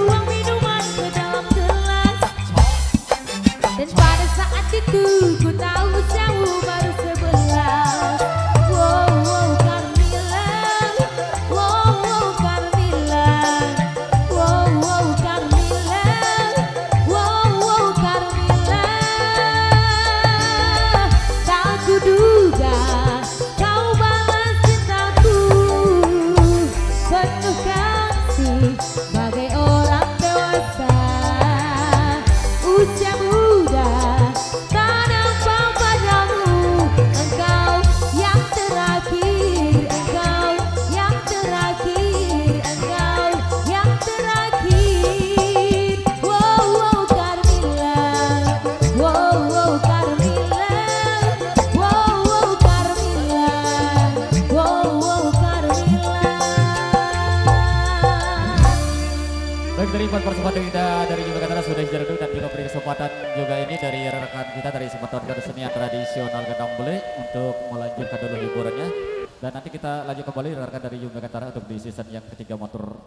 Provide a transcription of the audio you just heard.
tuang minuman ke dalam gelas. Dan pada saat itu ku tahu usiamu baru 11. Wow, wow, Carmilla. Wow, wow, Carmilla. Wow, wow, Carmilla. Wow, wow, Carmilla. Tak kuduga kau balas cintaku penuh kasih bagai orang dewasa. Usia muda tak nampak padamu. Engkau yang terakhir, engkau yang terakhir, engkau yang terakhir. Wow, wow, Carmilla. Wow, wow, Carmilla. Wow, wow, Carmilla. Wow, wow, Carmilla. Baik, dari empat persembahan kita dari Yumna Gantara sudah dijalankan dan juga beri kesempatan juga ini dari rekan kita dari Semeton Kesenian Tradisional Gendang Bele untuk melanjutkan dulu hiburannya. Dan nanti kita lanjut kembali rekan dari Yumna Gantara untuk di season yang ketiga motor